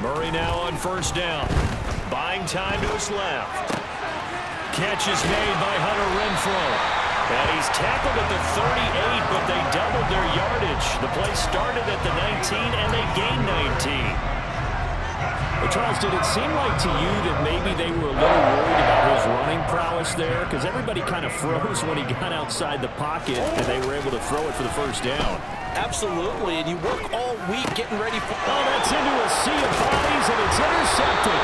Murray now on first down. Buying time to his left. Catch is made by Hunter Renfrow. And he's tackled at the 38, but they doubled their yardage. The play started at the 19, and they gained 19. Well, Charles, did it seem like to you that maybe they were a little worried about his running prowess there? Because everybody kind of froze when he got outside the pocket, and they were able to throw it for the first down. Absolutely, and you work all week getting ready for... Oh, that's into a sea of bodies, and it's intercepted.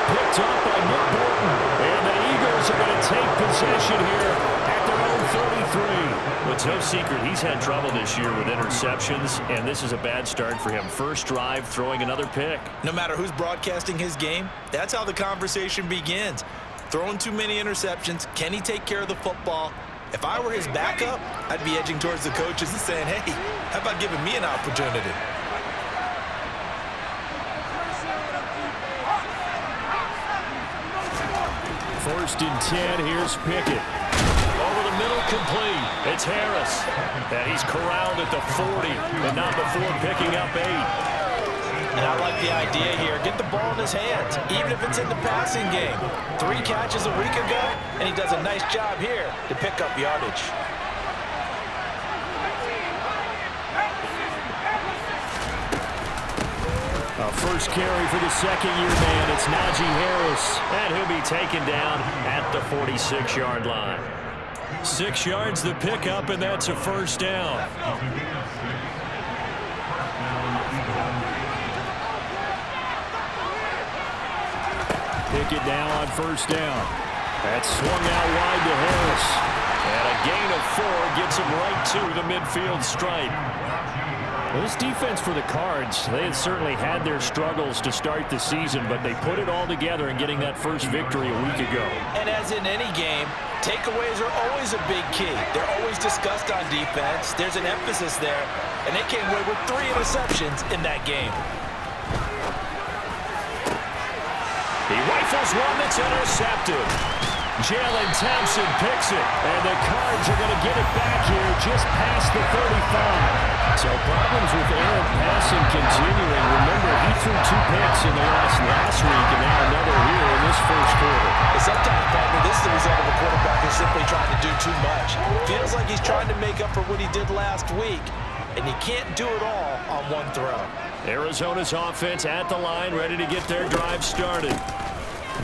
Picked up by Nick Bolton. And the Eagles are going to take possession here at their own 33. Well, it's no secret he's had trouble this year with interceptions, and this is a bad start for him. First drive, throwing another pick. No matter who's broadcasting his game, that's how the conversation begins. Throwing too many interceptions, can he take care of the football? If I were his backup, I'd be edging towards the coaches and saying, hey, how about giving me an opportunity? First and 10, here's Pickett. Over the middle, complete. It's Harris. And he's corralled at the 40, but not before picking up 8. And I like the idea here. Get the ball in his hands, even if it's in the passing game. 3 catches a week ago, and he does a nice job here to pick up yardage. A first carry for the second-year man. It's Najee Harris, and he'll be taken down at the 46-yard line. 6 yards the pickup, and that's a first down. Pickett now on first down. That's swung out wide to Harris. And a gain of 4 gets him right to the midfield stripe. Well, this defense for the Cards, they had certainly had their struggles to start the season, but they put it all together in getting that first victory a week ago. And as in any game, takeaways are always a big key. They're always discussed on defense. There's an emphasis there, and they came away with 3 interceptions in that game. He rifles one that's intercepted. Jalen Thompson picks it, and the Cards are going to get it back here just past the 35. So problems with errant passing continuing. Remember, he threw 2 picks in the last week, and now another here in this first quarter. Sometimes, partner, this is the result of a quarterback who's simply trying to do too much. Feels like he's trying to make up for what he did last week, and he can't do it all on one throw. Arizona's offense at the line, ready to get their drive started.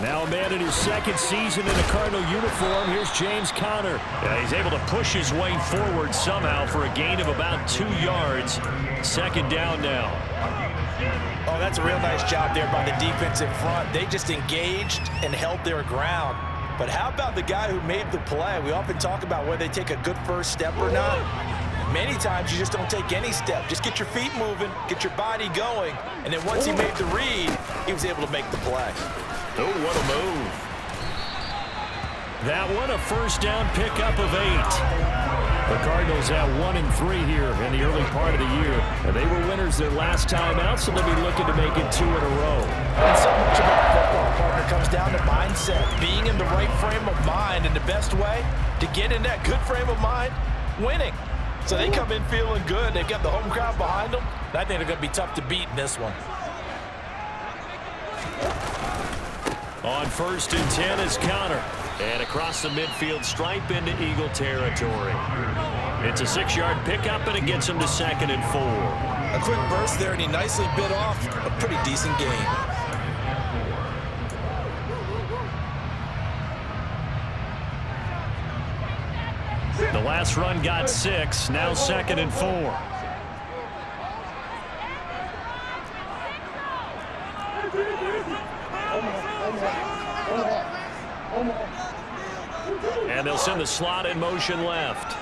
Now a man in his second season in a Cardinal uniform. Here's James Conner. Yeah, he's able to push his way forward somehow for a gain of about 2 yards. Second down now. Oh, that's a real nice job there by the defensive front. They just engaged and held their ground. But how about the guy who made the play? We often talk about whether they take a good first step or not. Many times you just don't take any step. Just get your feet moving, get your body going, and then once he made the read, he was able to make the play. Oh, what a move. That one, a first down pickup of 8. The Cardinals at 1-3 here in the early part of the year. And they were winners their last time out, so they'll be looking to make it 2 in a row. And so much about football, partner, comes down to mindset. Being in the right frame of mind, and the best way to get in that good frame of mind, winning. So they come in feeling good. They've got the home crowd behind them. I think they're going to be tough to beat in this one. On first and 10 is Conner. And across the midfield stripe into Eagle territory. It's a 6-yard pickup, and it gets him to 2nd and 4. A quick burst there, and he nicely bit off a pretty decent gain. The last run got 6, now 2nd and 4. And they'll send the slot in motion left.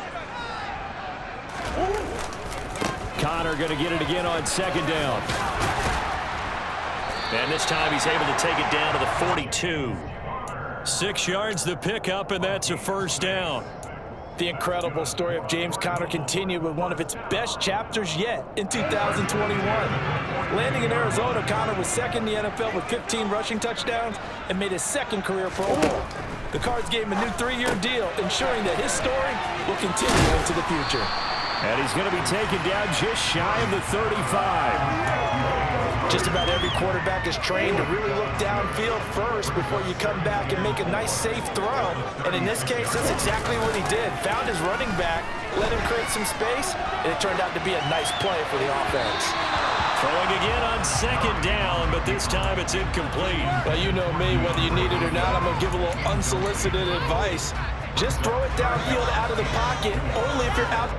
Conner going to get it again on 2nd down. And this time he's able to take it down to the 42. 6 yards the pickup, and that's a first down. The incredible story of James Conner continued with one of its best chapters yet in 2021. Landing in Arizona, Conner was 2nd in the NFL with 15 rushing touchdowns and made his 2nd career Pro Bowl. The Cards gave him a new 3-year deal, ensuring that his story will continue into the future. And he's going to be taken down just shy of the 35. Just about every quarterback is trained to really look downfield first before you come back and make a nice, safe throw. And in this case, that's exactly what he did. Found his running back, let him create some space, and it turned out to be a nice play for the offense. Throwing again on second down, but this time it's incomplete. Well, you know me, whether you need it or not, I'm going to give a little unsolicited advice. Just throw it downfield out of the pocket, only if you're out.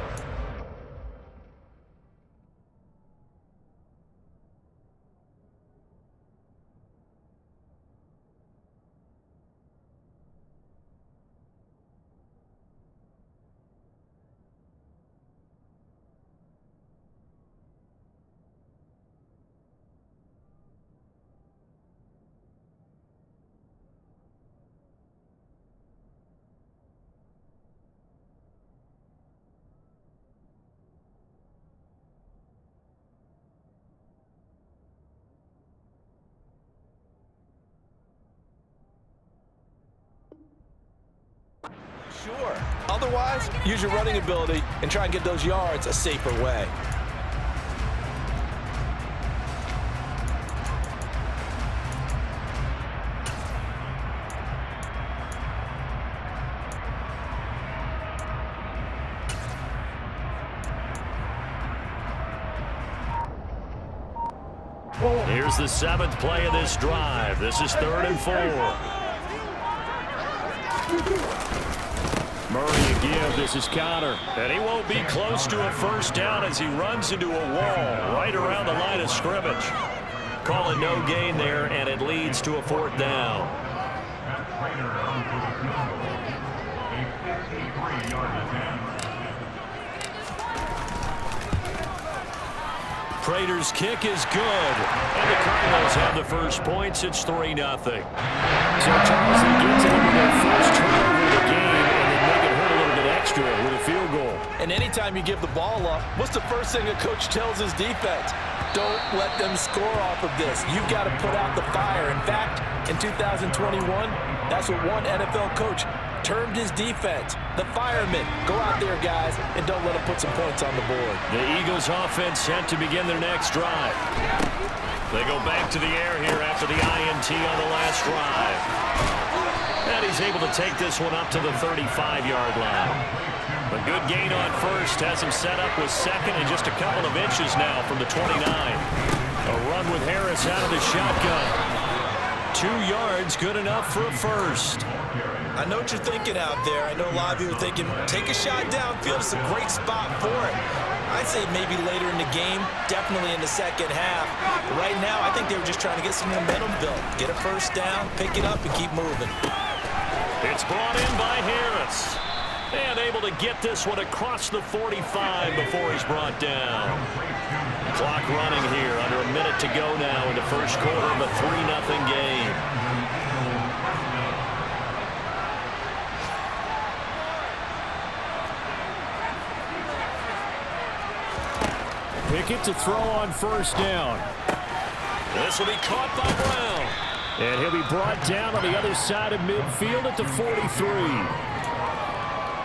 Sure. Otherwise, use your running ability and try and get those yards a safer way. Here's the 7th play of this drive. This is 3rd and 4. Murray again. This is Connor. And he won't be close to a first down as he runs into a wall right around the line of scrimmage. Call it no gain there, and it leads to a 4th down. Prater's kick is good. And the Cardinals have the first points. It's 3-0. So Charles, he gets it with their first turnover of the game, and then make it hurt a little bit extra with a field goal. And anytime you give the ball up, what's the first thing a coach tells his defense? Don't let them score off of this. You've got to put out the fire. In fact, in 2021, that's what one NFL coach termed his defense. The firemen. Go out there, guys, and don't let them put some points on the board. The Eagles offense set to begin their next drive. They go back to the air here after the INT on the last drive. And he's able to take this one up to the 35-yard line. A good gain on first has him set up with second and just a couple of inches now from the 29. A run with Harris out of the shotgun. 2 yards, good enough for a first. I know what you're thinking out there. I know a lot of you are thinking, take a shot downfield. It's a great spot for it. I'd say maybe later in the game, definitely in the second half. But right now, I think they were just trying to get some momentum built. Get a first down, pick it up, and keep moving. It's brought in by Harris. And able to get this one across the 45 before he's brought down. Clock running here, under a minute to go now in the first quarter of a 3-0 game. Pickett to throw on first down. This will be caught by Brown. And he'll be brought down on the other side of midfield at the 43.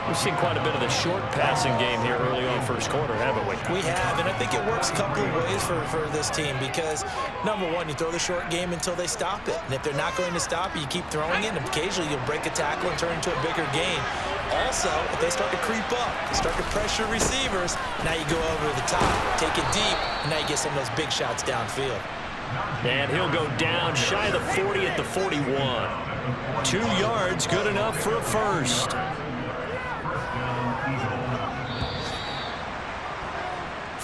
We've seen quite a bit of the short passing game here early on first quarter, haven't we? We have, and I think it works a couple of ways for this team because, number one, you throw the short game until they stop it. And if they're not going to stop it, you keep throwing it, and occasionally you'll break a tackle and turn it into a bigger game. Also, if they start to creep up, they start to pressure receivers, now you go over the top, take it deep, and now you get some of those big shots downfield. And he'll go down shy of the 40 at the 41. 2 yards, good enough for a first.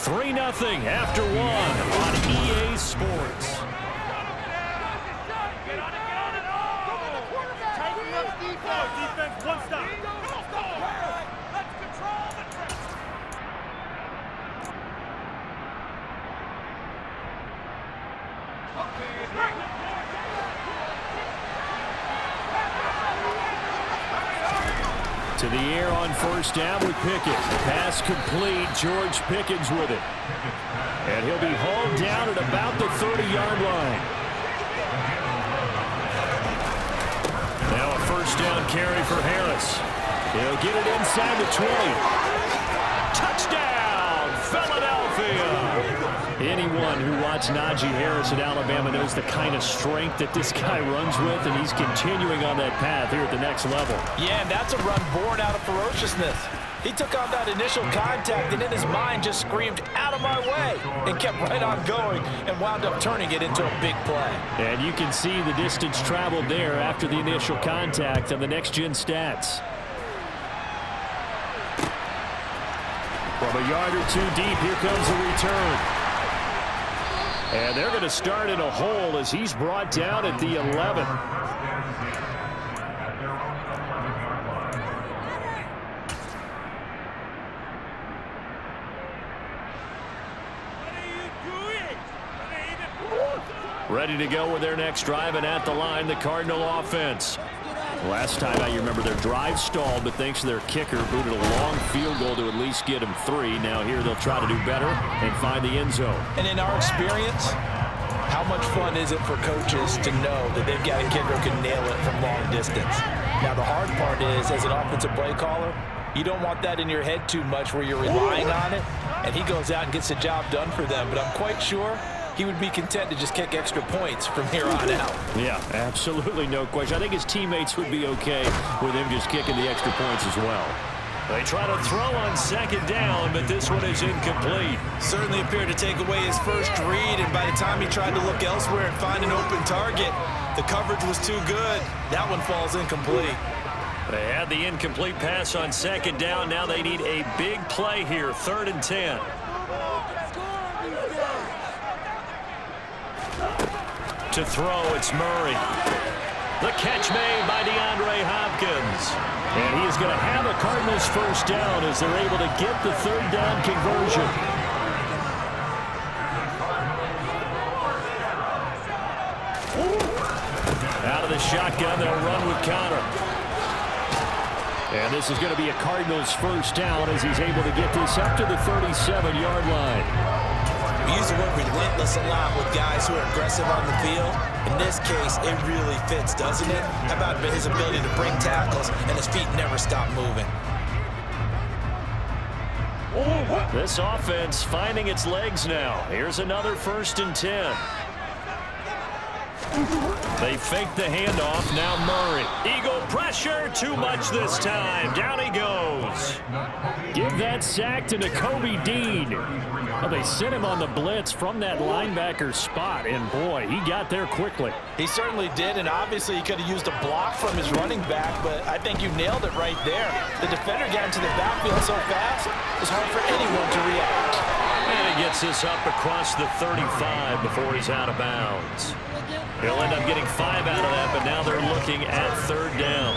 Three 0 after 1 on EA Sports. Defense, one stop. Let's control the track. To the air on first down with Pickett. Pass complete. George Pickens with it. And he'll be hauled down at about the 30-yard line. Now a 1st First down carry for Harris. He'll get it inside the 20. Touchdown, Philadelphia! Anyone who watched Najee Harris at Alabama knows the kind of strength that this guy runs with, and he's continuing on that path here at the next level. Yeah, and that's a run born out of ferociousness. He took on that initial contact and in his mind just screamed, "Out of my way," and kept right on going and wound up turning it into a big play. And you can see the distance traveled there after the initial contact on the next-gen stats. From a yard or two deep, here comes a return. And they're going to start in a hole as he's brought down at the 11. Ready to go with their next drive, and at the line, the Cardinal offense. Last time I remember their drive stalled, but thanks to their kicker, booted a long field goal to at least get him 3. Now here they'll try to do better and find the end zone. And in our experience, how much fun is it for coaches to know that they've got a kicker who can nail it from long distance? Now the hard part is, as an offensive play caller, you don't want that in your head too much where you're relying on it, and he goes out and gets the job done for them. But I'm quite sure he would be content to just kick extra points from here on out. Yeah, absolutely no question. I think his teammates would be okay with him just kicking the extra points as well. They try to throw on second down, but this one is incomplete. Certainly appeared to take away his first read, and by the time he tried to look elsewhere and find an open target, the coverage was too good. That one falls incomplete. They had the incomplete pass on second down. Now they need a big play here, 3rd and 10. To throw, it's Murray. The catch made by DeAndre Hopkins. And he is going to have a Cardinals first down as they're able to get the 3rd down conversion. Out of the shotgun, they'll run with Connor. And this is going to be a Cardinals first down as he's able to get this up to the 37-yard line. We use the word relentless a lot with guys who are aggressive on the field. In this case, it really fits, doesn't it? How about his ability to break tackles and his feet never stop moving? This offense finding its legs now. Here's another 1st and 10. They fake the handoff. Now Murray. Eagle pressure. Too much this time. Down he goes. Give that sack to Nakobe Dean. Well, they sent him on the blitz from that linebacker spot, and boy, he got there quickly. He certainly did, and obviously he could have used a block from his running back, but I think you nailed it right there. The defender got into the backfield so fast, it was hard for anyone to react. And he gets this up across the 35 before he's out of bounds. He'll end up getting 5 out of that, but now they're looking at 3rd down.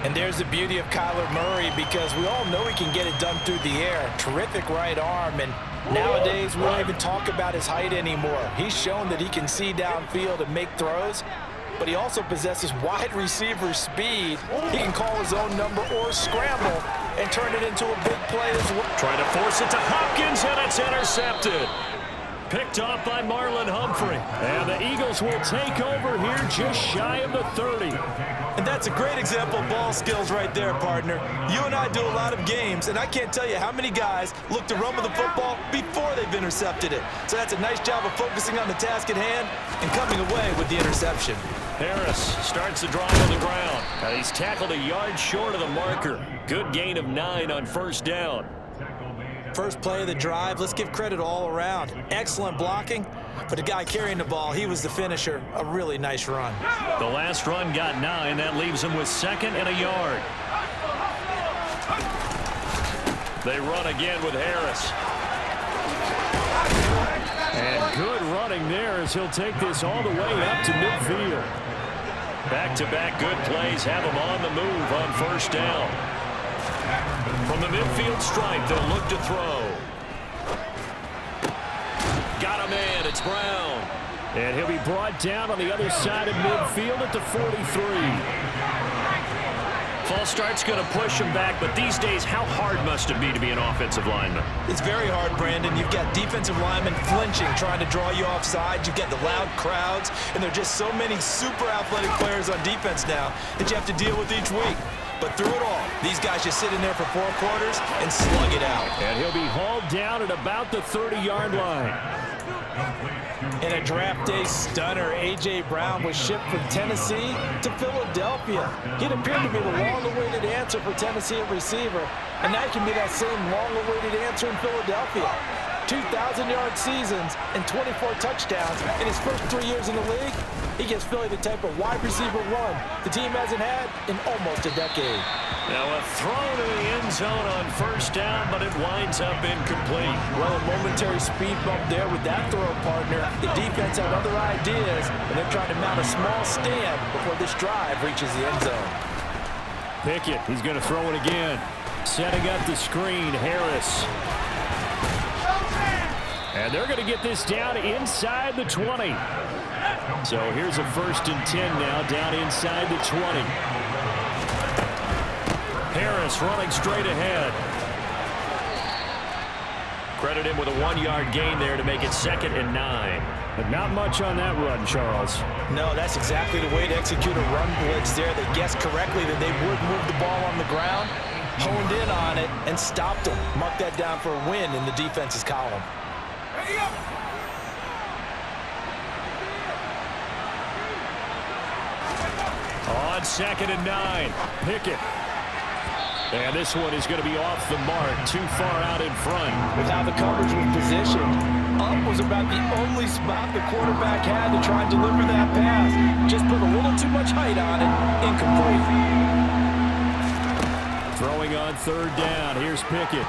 And there's the beauty of Kyler Murray, because we all know he can get it done through the air. Terrific right arm, and nowadays we don't even talk about his height anymore. He's shown that he can see downfield and make throws, but he also possesses wide receiver speed. He can call his own number or scramble and turn it into a big play as well. Trying to force it to Hopkins, and it's intercepted. Picked off by Marlon Humphrey. And the Eagles will take over here just shy of the 30. And that's a great example of ball skills right there, partner. You and I do a lot of games, and I can't tell you how many guys look to run with the football before they've intercepted it. So that's a nice job of focusing on the task at hand and coming away with the interception. Harris starts the drive on the ground. Now he's tackled a yard short of the marker. Good gain of 9 on 1st down. First play of the drive, let's give credit all around. Excellent blocking, but the guy carrying the ball, he was the finisher. A really nice run. The last run got 9. That leaves him with 2nd and a yard. They run again with Harris. And good running there as he'll take this all the way up to midfield. Back-to-back good plays have him on the move on 1st down. From the midfield stripe, they'll look to throw. Got him in. It's Brown. And he'll be brought down on the other side of midfield at the 43. False start's going to push him back, but these days, how hard must it be to be an offensive lineman? It's very hard, Brandon. You've got defensive linemen flinching, trying to draw you offside. You've got the loud crowds, and there are just so many super athletic players on defense now that you have to deal with each week. But through it all, these guys just sit in there for 4 quarters and slug it out. And he'll be hauled down at about the 30-yard line. In a draft day stunner, A.J. Brown was shipped from Tennessee to Philadelphia. He'd appeared to be the long-awaited answer for Tennessee at receiver, and now he can be that same long-awaited answer in Philadelphia. 2,000-yard seasons and 24 touchdowns in his first 3 years in the league. He gives Philly the type of wide receiver one the team hasn't had in almost a decade. Now a throw to the end zone on first down, but it winds up incomplete. Well, a momentary speed bump there with that throw partner. The defense had other ideas, and they're trying to mount a small stand before this drive reaches the end zone. Pickett, he's going to throw it again. Setting up the screen, Harris. And they're going to get this down inside the 20. So here's a 1st and 10 now, down inside the 20. Harris running straight ahead. Credit him with a 1-yard gain there to make it 2nd and 9. But not much on that run, Charles. No, that's exactly the way to execute a run blitz there. They guessed correctly that they would move the ball on the ground, honed in on it, and stopped them. Mark that down for a win in the defense's column. On 2nd and 9, Pickett. And this one is going to be off the mark, too far out in front. With how the coverage was positioned, up was about the only spot the quarterback had to try and deliver that pass. Just put a little too much height on it, incomplete. Throwing on 3rd down, here's Pickett.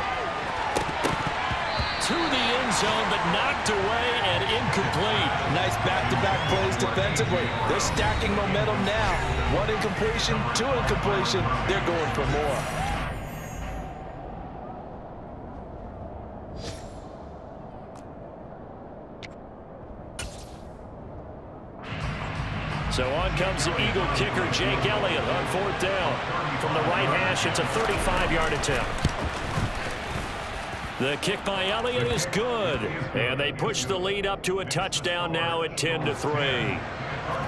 To the end zone, but knocked away and incomplete. Nice back-to-back plays defensively. They're stacking momentum now. 1 incompletion, 2 incompletion. They're going for more. So on comes the Eagle kicker, Jake Elliott, on 4th down. From the right hash, it's a 35-yard attempt. The kick by Elliott is good. And they push the lead up to a touchdown now at 10-3.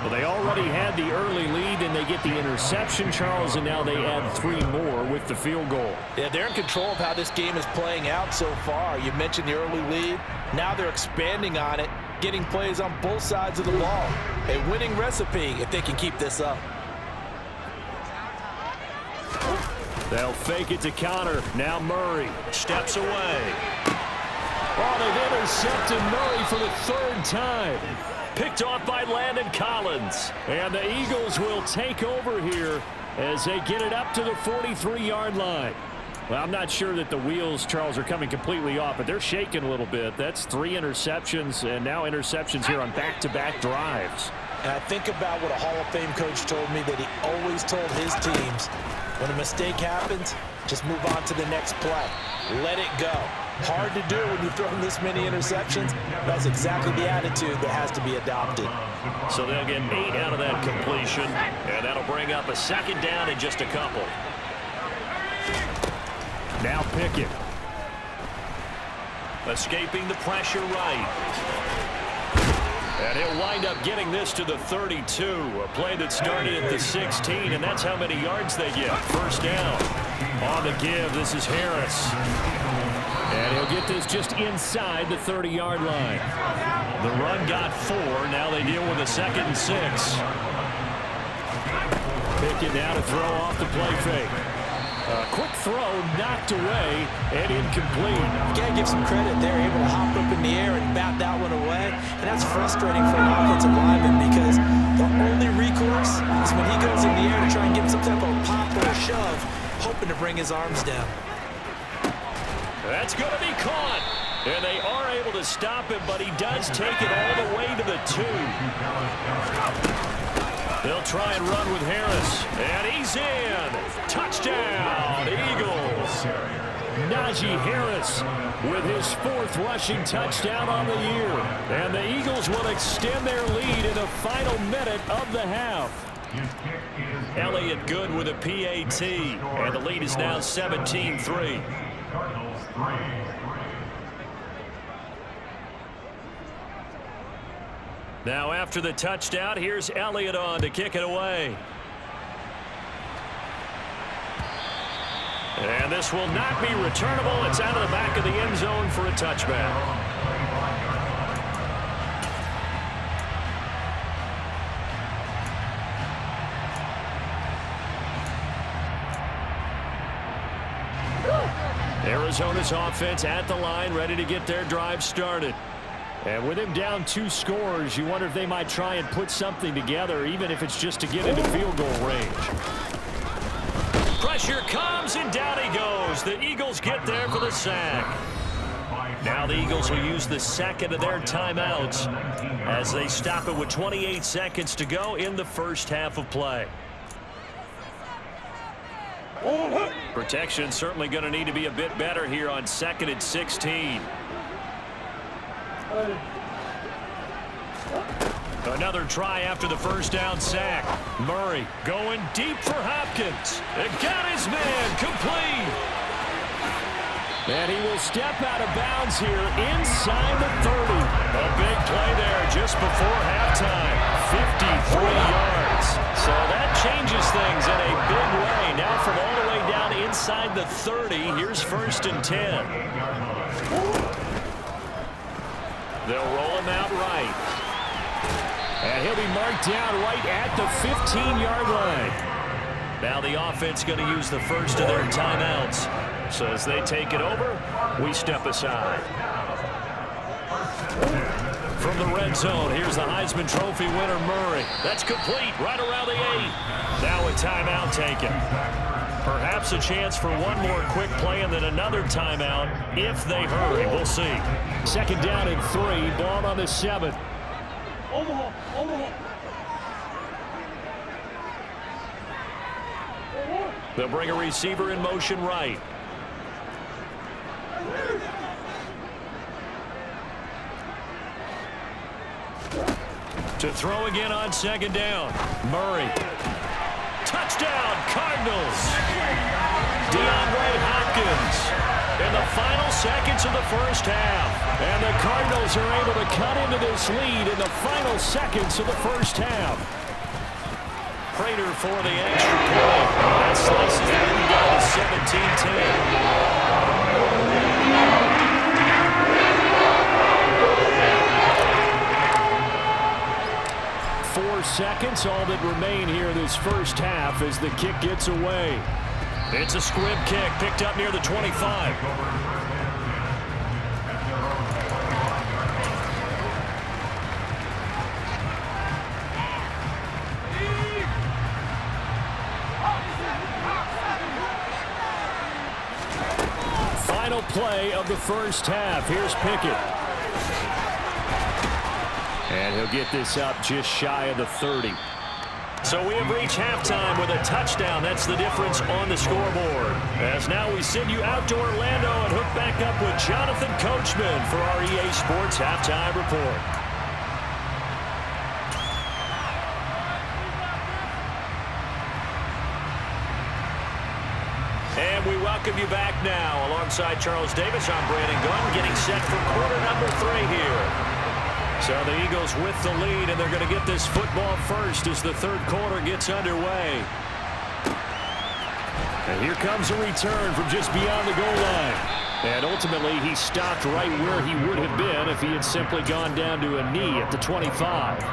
Well, they already had the early lead, and they get the interception, Charles, and now they add 3 more with the field goal. Yeah, they're in control of how this game is playing out so far. You mentioned the early lead. Now they're expanding on it, getting plays on both sides of the ball. A winning recipe if they can keep this up. They'll fake it to counter. Now Murray steps away. Oh, they've intercepted Murray for the 3rd time. Picked off by Landon Collins. And the Eagles will take over here as they get it up to the 43-yard line. Well, I'm not sure that the wheels, Charles, are coming completely off, but they're shaking a little bit. That's 3 interceptions, and now interceptions here on back-to-back drives. And I think about what a Hall of Fame coach told me that he always told his teams, when a mistake happens, just move on to the next play. Let it go. Hard to do when you've thrown this many interceptions. That's exactly the attitude that has to be adopted. So they'll get 8 out of that completion, and that'll bring up a 2nd down in just a couple. Now Pickett. Escaping the pressure right. And he'll wind up getting this to the 32. A play that started at the 16, and that's how many yards they get. 1st down. On the give, this is Harris. And he'll get this just inside the 30-yard line. The run got 4. Now they deal with a 2nd and 6. Pickett now to throw off the play fake. A quick throw, knocked away, and incomplete. You got to give some credit. They're able to hop up in the air and bat that one away. And that's frustrating for an offensive lineman because the only recourse is when he goes in the air to try and get some type of pop or a shove, hoping to bring his arms down. That's going to be caught. And they are able to stop him, but he does take it all the way to the 2. They'll try and run with Harris. And he's in. Touchdown, Eagles. Najee Harris with his 4th rushing touchdown on the year. And the Eagles will extend their lead in the final minute of the half. Elliott good with a PAT, and the lead is now 17-3. Now after the touchdown, here's Elliott on to kick it away. And this will not be returnable. It's out of the back of the end zone for a touchback. Arizona's offense at the line, ready to get their drive started. And with him down 2 scores, you wonder if they might try and put something together, even if it's just to get into field goal range. Pressure comes, and down he goes. The Eagles get there for the sack. Now the Eagles will use the second of their timeouts as they stop it with 28 seconds to go in the first half of play. Protection certainly going to need to be a bit better here on 2nd and 16. Another try after the first down sack. Murray going deep for Hopkins. It got his man complete. And he will step out of bounds here inside the 30. A big play there just before halftime. 53 yards. So that changes things in a big way. Now from all the way down inside the 30, here's 1st and 10. They'll roll him out right. And he'll be marked down right at the 15-yard line. Now the offense going to use the first of their timeouts. So as they take it over, we step aside. From the red zone, here's the Heisman Trophy winner, Murray. That's complete right around the 8. Now a timeout taken. Perhaps a chance for one more quick play and then another timeout if they hurry. We'll see. 2nd down and 3, ball on the 7. They'll bring a receiver in motion right. To throw again on 2nd down. Murray. Touchdown, Cardinals. DeAndre Hopkins in the final seconds of the first half. And the Cardinals are able to cut into this lead in the final seconds of the first half. Prater for the extra point. That slices the lead down to 17-10. 4 seconds, all that remain here this first half as the kick gets away. It's a squib kick picked up near the 25. Final play of the first half. Here's Pickett. And he'll get this up just shy of the 30. So we have reached halftime with a touchdown. That's the difference on the scoreboard. As now we send you out to Orlando and hook back up with Jonathan Coachman for our EA Sports Halftime Report. And we welcome you back now. Alongside Charles Davis, I'm Brandon Gunn, getting set for quarter number 3 here. So the Eagles with the lead, and they're going to get this football first as the third quarter gets underway. And here comes a return from just beyond the goal line. And ultimately, he stopped right where he would have been if he had simply gone down to a knee at the 25.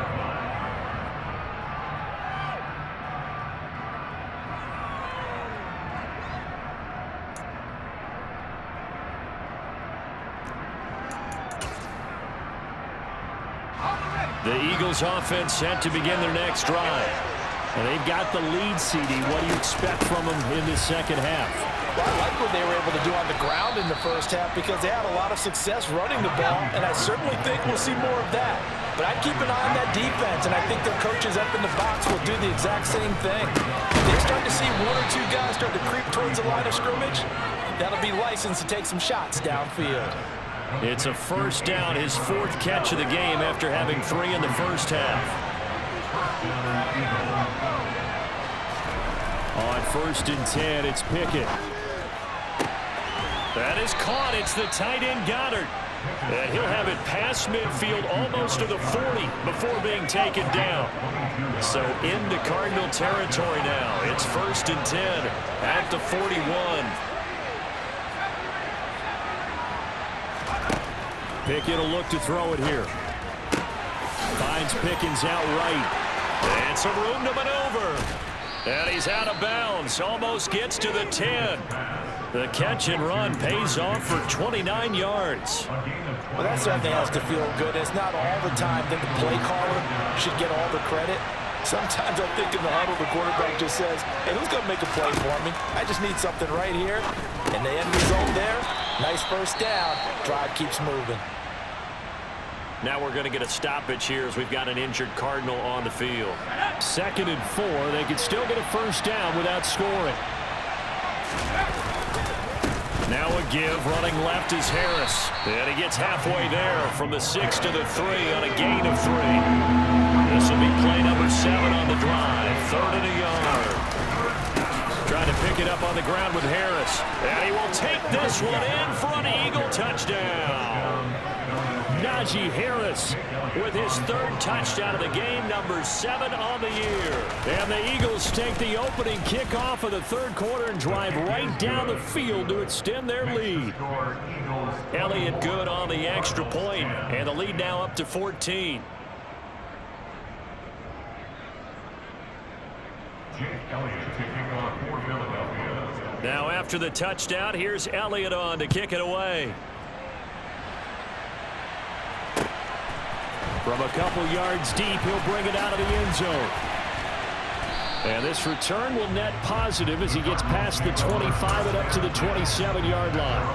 The Eagles offense set to begin their next drive. And they've got the lead, CD. What do you expect from them in the second half? Well, I like what they were able to do on the ground in the first half because they had a lot of success running the ball, and I certainly think we'll see more of that. But I'd keep an eye on that defense, and I think their coaches up in the box will do the exact same thing. If they start to see 1 or 2 guys start to creep towards the line of scrimmage, that'll be licensed to take some shots downfield. It's a first down, his 4th catch of the game after having 3 in the first half. first and 10. It's Pickett. That is caught. It's the tight end Goddard. And he'll have it past midfield almost to the 40 before being taken down. So into Cardinal territory now. It's first and 10 at the 41. Pickett will look to throw it here. Finds Pickens out right. And some room to maneuver. And he's out of bounds. Almost gets to the 10. The catch and run pays off for 29 yards. Well, that certainly has to feel good. It's not all the time that the play caller should get all the credit. Sometimes I think in the huddle, the quarterback just says, hey, who's going to make a play for me? I just need something right here. And the end result there, nice first down. Drive keeps moving. Now we're going to get a stoppage here as we've got an injured Cardinal on the field. 2nd and 4. They could still get a first down without scoring. Now a give, running left is Harris. And he gets halfway there from the 6 to the 3 on a gain of 3. This will be play number 7 on the drive. 3rd and a yard. Trying to pick it up on the ground with Harris. And he will take this one in for an Eagle touchdown. Najee Harris with his 3rd touchdown of the game, number 7 on the year. And the Eagles take the opening kickoff of the 3rd quarter and drive right down the field to extend their lead. Elliott good on the extra point, and the lead now up to 14. Now after the touchdown, here's Elliott on to kick it away. From a couple yards deep, he'll bring it out of the end zone. And this return will net positive as he gets past the 25 and up to the 27-yard line.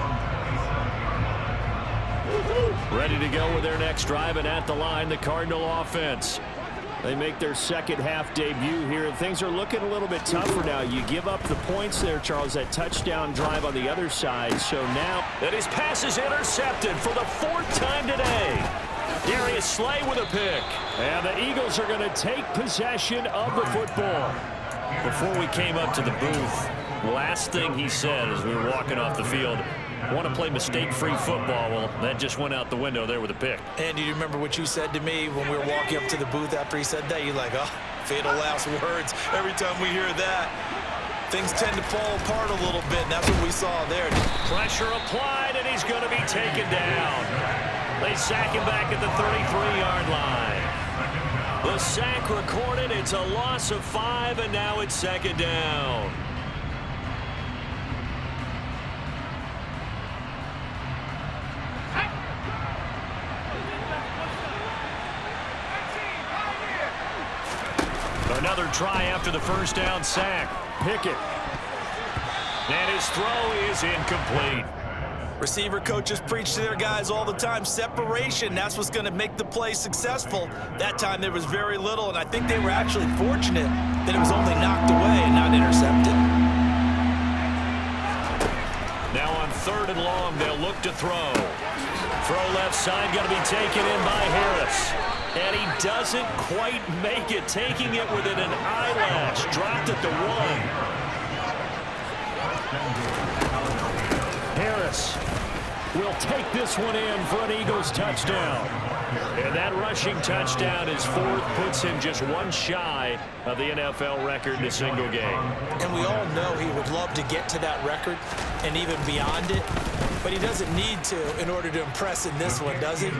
Ready to go with their next drive, and at the line, the Cardinal offense. They make their second half debut here, and things are looking a little bit tougher now. You give up the points there, Charles, that touchdown drive on the other side. So now, and his pass is intercepted for the 4th time today. Darius Slay with a pick. And the Eagles are going to take possession of the football. Before we came up to the booth, last thing he said as we were walking off the field, want to play mistake-free football. Well, that just went out the window there with a pick. And do you remember what you said to me when we were walking up to the booth after he said that? You're like, oh, fatal last words. Every time we hear that, things tend to fall apart a little bit, and that's what we saw there. Pressure applied, and he's going to be taken down. They sack him back at the 33-yard line. The sack recorded. It's a loss of 5, and now it's 2nd down. Another try after the first down sack. Pickett. And his throw is incomplete. Receiver coaches preach to their guys all the time. Separation, that's what's going to make the play successful. That time there was very little, and I think they were actually fortunate that it was only knocked away and not intercepted. Now on 3rd and long, they'll look to throw. Throw left side, going to be taken in by Harris. And he doesn't quite make it, taking it within an eyelash. Dropped at the 1. Harris will take this one in for an Eagles touchdown. And that rushing touchdown is 4th, puts him just 1 shy of the NFL record in a single game. And we all know he would love to get to that record and even beyond it, but he doesn't need to in order to impress in this one, does he?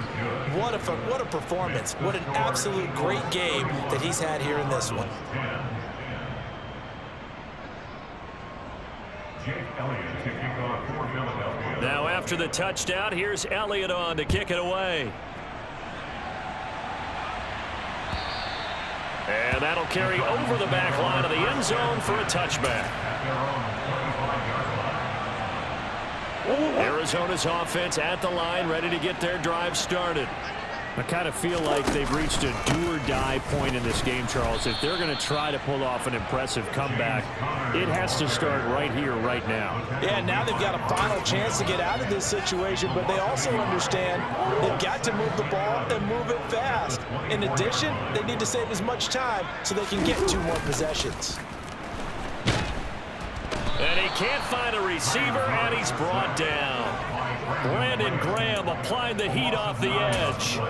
What a performance. What an absolute great game that he's had here in this one. Now after the touchdown, here's Elliott on to kick it away. And that'll carry over the back line of the end zone for a touchback. Arizona's offense at the line, ready to get their drive started. I kind of feel like they've reached a do-or-die point in this game, Charles. If they're going to try to pull off an impressive comeback, it has to start right here, right now. Yeah, now they've got a final chance to get out of this situation, but they also understand they've got to move the ball and move it fast. In addition, they need to save as much time so they can get 2 more possessions. He can't find a receiver, and he's brought down. Brandon Graham applying the heat off the edge.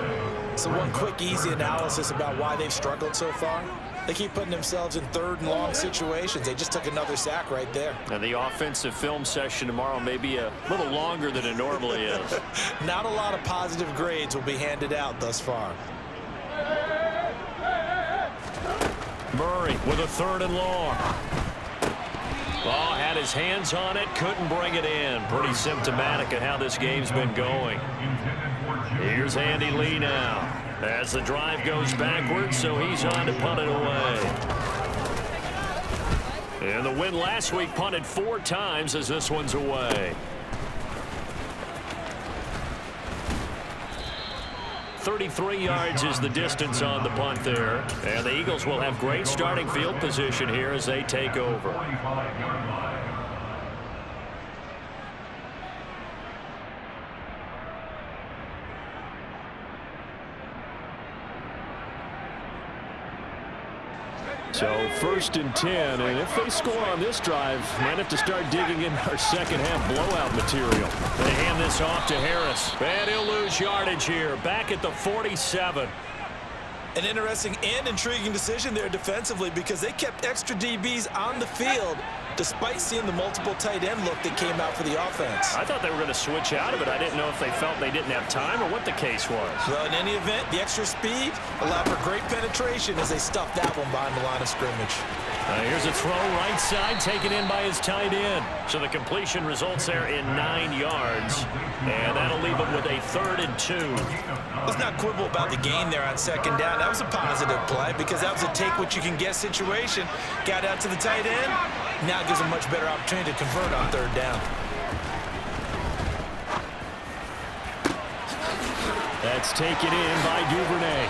So one quick, easy analysis about why they've struggled so far. They keep putting themselves in third and long situations. They just took another sack right there. And the offensive film session tomorrow may be a little longer than it normally is. Not a lot of positive grades will be handed out thus far. Murray with a 3rd and long. Oh, had his hands on it, couldn't bring it in. Pretty symptomatic of how this game's been going. Here's Andy Lee now as the drive goes backwards, so he's on to punt it away. And the win last week punted 4 times as this one's away. 33 yards is the distance on the punt there. And the Eagles will have great starting field position here as they take over. So 1st and 10, and if they score on this drive, might have to start digging in our second half blowout material. They hand this off to Harris, and he'll lose yardage here, back at the 47. An interesting and intriguing decision there defensively because they kept extra DBs on the field despite seeing the multiple tight end look that came out for the offense. I thought they were going to switch out of it. I didn't know if they felt they didn't have time or what the case was. Well, in any event, the extra speed allowed for great penetration as they stuffed that one behind the line of scrimmage. Here's a throw right side taken in by his tight end. So the completion results there in 9 yards. And that'll leave him with a 3rd and 2. Let's not quibble about the gain there on 2nd down. That was a positive play because that was a take-what-you-can-get situation. Got out to the tight end. Now it gives a much better opportunity to convert on 3rd down. That's taken in by Duvernay.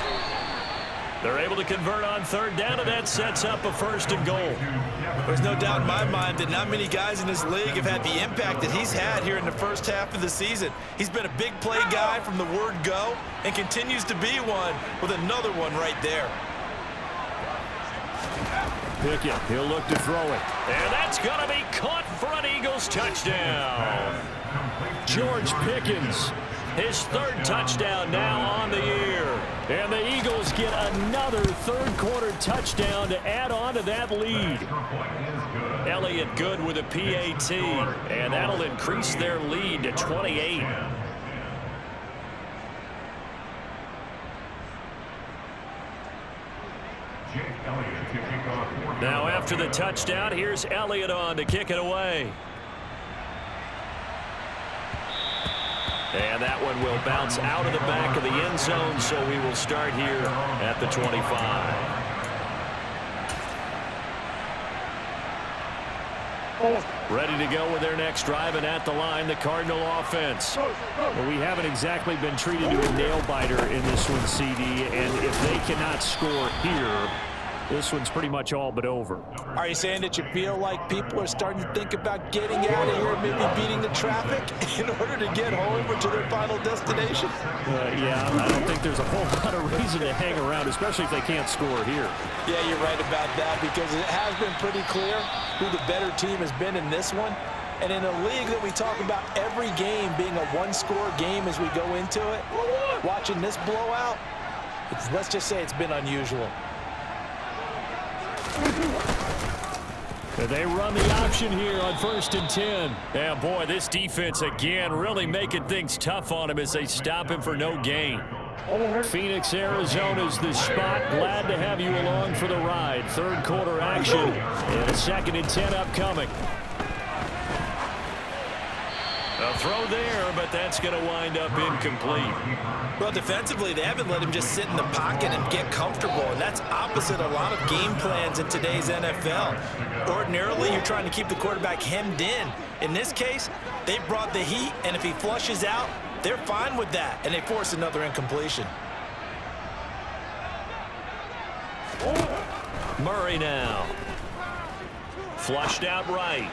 They're able to convert on 3rd down, and that sets up a 1st and goal. There's no doubt in my mind that not many guys in this league have had the impact that he's had here in the first half of the season. He's been a big play guy from the word go and continues to be one with another one right there. Pickett, he'll look to throw it. And that's going to be caught for an Eagles touchdown. George Pickens, his 3rd touchdown now on the year. And the Eagles get another 3rd quarter touchdown to add on to that lead. Elliott good with a PAT, and that'll increase their lead to 28. Now after the touchdown, here's Elliott on to kick it away. And that one will bounce out of the back of the end zone, so we will start here at the 25. Ready to go with their next drive, and at the line, the Cardinal offense. Well, we haven't exactly been treated to a nail-biter in this one, CD, and if they cannot score here, this one's pretty much all but over. Are you saying that you feel like people are starting to think about getting out of here, maybe beating the traffic in order to get home or to their final destination? Yeah, I don't think there's a whole lot of reason to hang around, especially if they can't score here. Yeah, you're right about that because it has been pretty clear who the better team has been in this one. And in a league that we talk about every game being a one-score game as we go into it, watching this blowout, let's just say it's been unusual. They run the option here on 1st and 10. Yeah, boy, this defense again really making things tough on him as they stop him for no gain. Phoenix, Arizona's the spot. Glad to have you along for the ride. 3rd quarter action and a 2nd and 10 upcoming. A throw there, but that's going to wind up incomplete. Well, defensively, they haven't let him just sit in the pocket and get comfortable, and that's opposite a lot of game plans in today's NFL. Ordinarily, you're trying to keep the quarterback hemmed in. In this case, they brought the heat, and if he flushes out, they're fine with that, and they force another incompletion. Murray now. Flushed out right.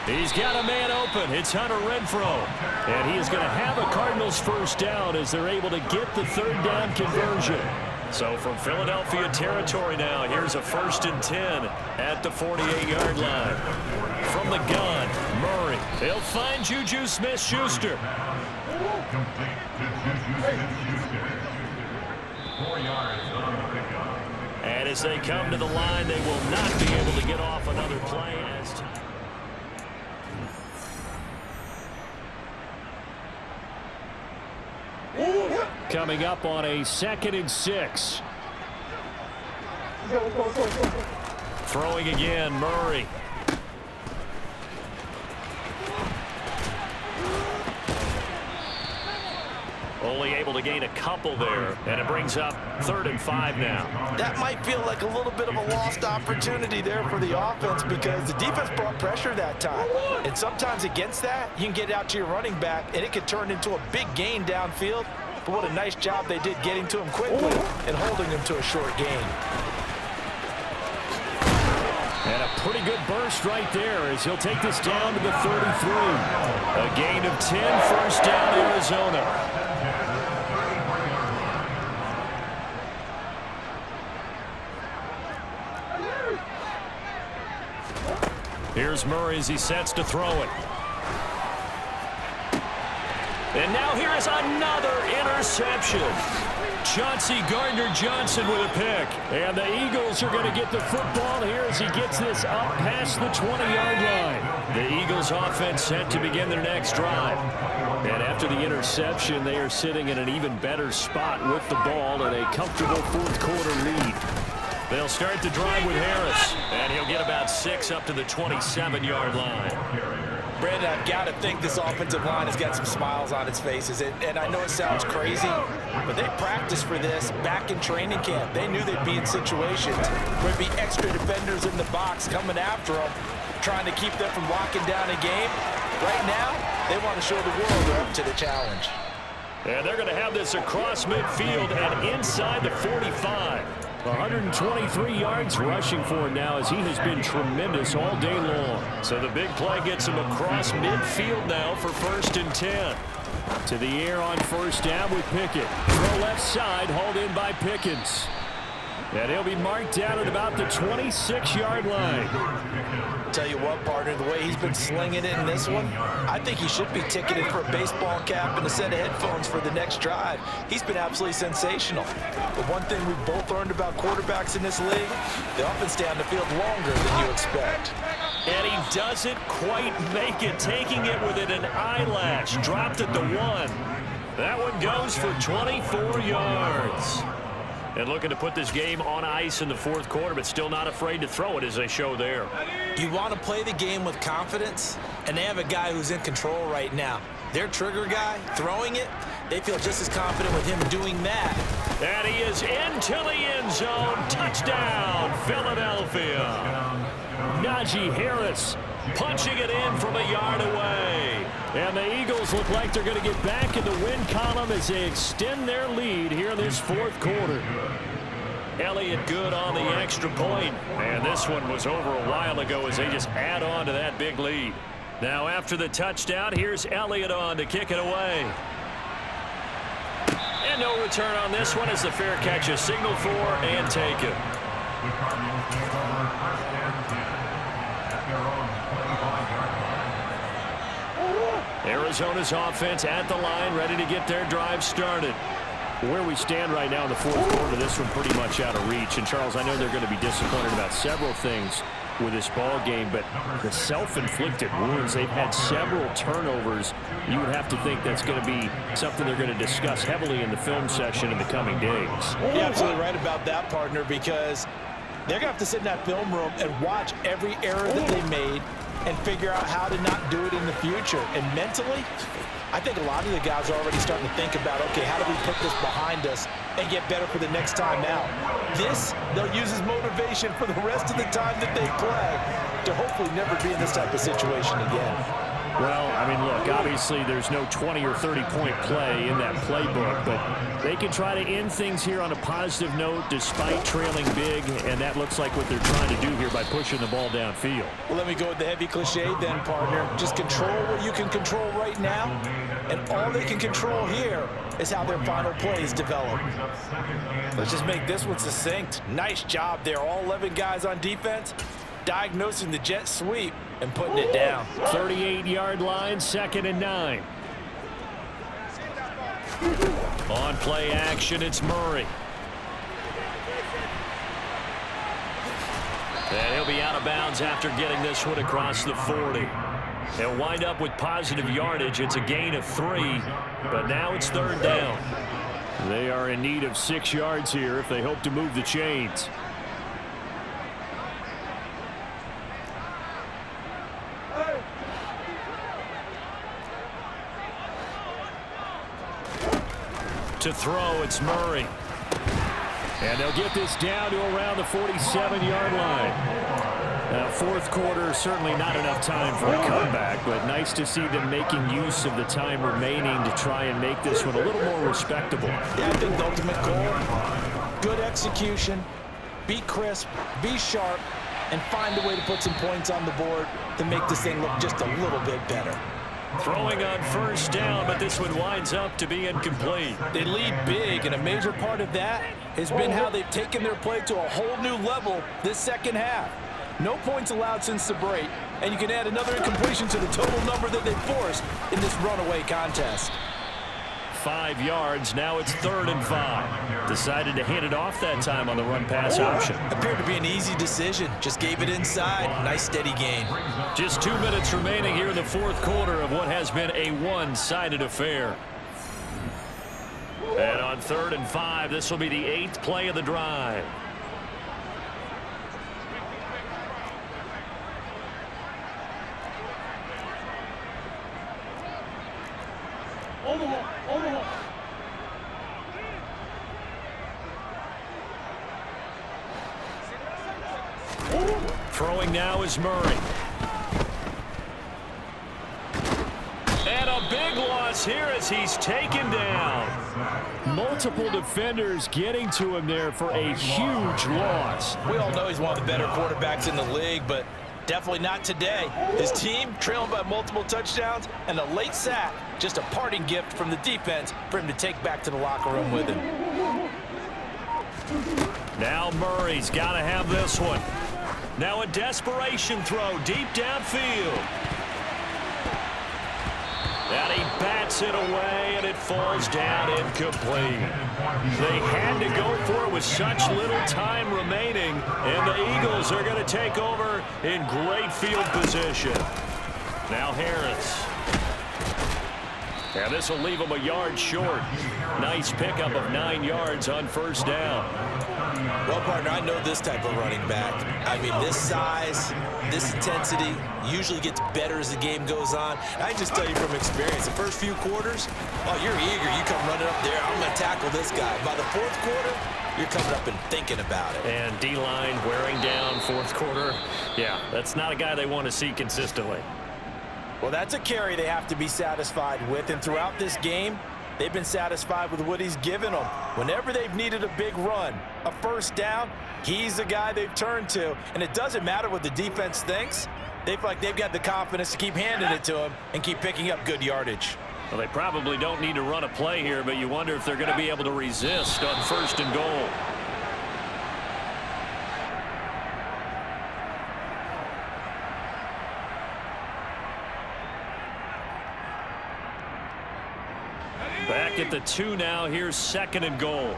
He's got a man open. It's Hunter Renfrow. And he is going to have a Cardinals 1st down as they're able to get the 3rd down conversion. So from Philadelphia territory now, here's a 1st and 10 at the 48-yard line. from the gun. Murray. He'll find Juju Smith-Schuster. And as they come to the line, they will not be able to get off another play. Coming up on a 2nd and 6. Throwing again, Murray. Only able to gain a couple there, and it brings up 3rd and 5 now. That might feel like a little bit of a lost opportunity there for the offense because the defense brought pressure that time. And sometimes against that, you can get out to your running back, and it could turn into a big gain downfield. But what a nice job they did getting to him quickly and holding him to a short gain. And a pretty good burst right there as he'll take this down to the 33. A gain of 10, first down, Arizona. Here's Murray as he sets to throw it. And now here is another interception. Chauncey Gardner-Johnson with a pick. And the Eagles are going to get the football here as he gets this up past the 20-yard line. The Eagles offense set to begin their next drive. And after the interception, they are sitting in an even better spot with the ball and a comfortable 4th quarter lead. They'll start the drive with Harris, and he'll get about 6 up to the 27-yard line. Brandon, I've got to think this offensive line has got some smiles on its faces. And I know it sounds crazy, but they practiced for this back in training camp. They knew they'd be in situations where there'd be extra defenders in the box coming after them, trying to keep them from locking down a game. Right now, they want to show the world they're up to the challenge. And they're going to have this across midfield and inside the 45. 123 yards rushing for him now as he has been tremendous all day long. So the big play gets him across midfield now for 1st and 10. To the air on 1st down with Pickett. Throw left side, hauled in by Pickens. And he'll be marked down at about the 26-yard line. Tell you what, partner, the way he's been slinging it in this one, I think he should be ticketed for a baseball cap and a set of headphones for the next drive. He's been absolutely sensational. The one thing we've both learned about quarterbacks in this league, they often stay on the field longer than you expect. And he doesn't quite make it, taking it within an eyelash. Dropped at the 1. That one goes for 24 yards. And looking to put this game on ice in the 4th quarter, but still not afraid to throw it as they show there. You want to play the game with confidence, and they have a guy who's in control right now. Their trigger guy, throwing it, they feel just as confident with him doing that. And he is into the end zone. Touchdown, Philadelphia. Najee Harris punching it in from a yard away. And the Eagles look like they're going to get back in the win column as they extend their lead here in this 4th quarter. Elliott good on the extra point. And this one was over a while ago as they just add on to that big lead. Now after the touchdown, here's Elliott on to kick it away. And no return on this one as the fair catch is signaled for and taken. Arizona's offense at the line, ready to get their drive started. Where we stand right now in the 4th quarter, this one pretty much out of reach. And, Charles, I know they're going to be disappointed about several things with this ball game, but the self-inflicted wounds, they've had several turnovers. You would have to think that's going to be something they're going to discuss heavily in the film session in the coming days. You're absolutely right about that, partner, because they're going to have to sit in that film room and watch every error that they made and figure out how to not do it in the future. And mentally, I think a lot of the guys are already starting to think about, okay, how do we put this behind us and get better for the next time out? This, they'll use as motivation for the rest of the time that they play to hopefully never be in this type of situation again. Well, I mean, look, obviously there's no 20 or 30-point play in that playbook, but they can try to end things here on a positive note despite trailing big, and that looks like what they're trying to do here by pushing the ball downfield. Well, let me go with the heavy cliche then, partner. Just control what you can control right now, and all they can control here is how their final plays develop. Let's just make this one succinct. Nice job there. All 11 guys on defense diagnosing the jet sweep and putting it down. 38-yard line, 2nd and 9. On play action, it's Murray. And he'll be out of bounds after getting this one across the 40. They'll wind up with positive yardage. It's a gain of 3, but now it's 3rd down. They are in need of 6 yards here if they hope to move the chains. To throw, it's Murray. And they'll get this down to around the 47-yard line. Now, 4th quarter, certainly not enough time for a comeback, but nice to see them making use of the time remaining to try and make this one a little more respectable. Yeah, I think the ultimate goal, good execution, be crisp, be sharp, and find a way to put some points on the board to make this thing look just a little bit better. Throwing on 1st down, but this one winds up to be incomplete. They lead big, and a major part of that has been how they've taken their play to a whole new level this second half. No points allowed since the break, and you can add another incompletion to the total number that they forced in this runaway contest. 5 yards, now it's 3rd and 5. Decided to hand it off that time on the run-pass option. Appeared to be an easy decision. Just gave it inside. Nice steady gain. Just 2 minutes remaining here in the 4th quarter of what has been a one-sided affair. And on 3rd and 5, this will be the 8th play of the drive. Throwing now is Murray. And a big loss here as he's taken down. Multiple defenders getting to him there for a huge loss. We all know he's one of the better quarterbacks in the league, but definitely not today. His team trailing by multiple touchdowns and a late sack. Just a parting gift from the defense for him to take back to the locker room with him. Now Murray's got to have this one. Now a desperation throw deep downfield. And he bats it away, and it falls down incomplete. They had to go for it with such little time remaining, and the Eagles are going to take over in great field position. Now Harris. And this will leave him a yard short. Nice pickup of 9 yards on 1st down. Well, partner, I know this type of running back. I mean, this size, this intensity usually gets better as the game goes on. I just tell you from experience, the first few quarters, oh, you're eager. You come running up there, I'm going to tackle this guy. By the 4th quarter, you're coming up and thinking about it. And D-line wearing down 4th quarter. Yeah, that's not a guy they want to see consistently. Well, that's a carry they have to be satisfied with, and throughout this game, they've been satisfied with what he's given them. Whenever they've needed a big run, a 1st down, he's the guy they've turned to. And it doesn't matter what the defense thinks. They feel like they've got the confidence to keep handing it to him and keep picking up good yardage. Well, they probably don't need to run a play here, but you wonder if they're going to be able to resist on 1st and goal. Back at the 2 now. Here's 2nd and goal.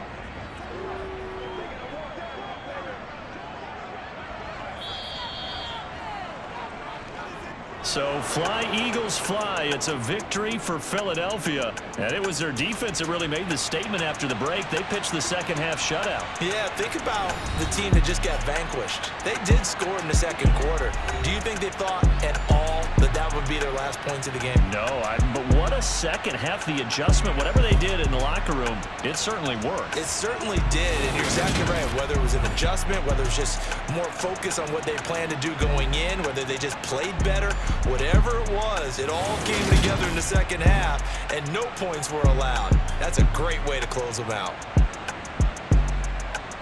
So fly, Eagles, fly. It's a victory for Philadelphia. And it was their defense that really made the statement after the break. They pitched the second half shutout. Yeah, think about the team that just got vanquished. They did score in the 2nd quarter. Do you think they thought at all that that would be their last points of the game? No, but what a second half. The adjustment, whatever they did in the locker room, it certainly worked. It certainly did, and you're exactly right. Whether it was an adjustment, whether it was just more focus on what they planned to do going in, whether they just played better, whatever it was, it all came together in the second half, and no points were allowed. That's a great way to close them out.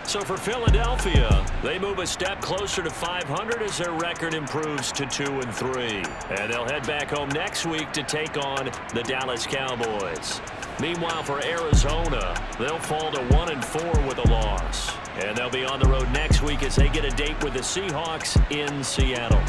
So for Philadelphia, they move a step closer to 500 as their record improves to 2-3. And they'll head back home next week to take on the Dallas Cowboys. Meanwhile, for Arizona, they'll fall to 1-4 with a loss. And they'll be on the road next week as they get a date with the Seahawks in Seattle.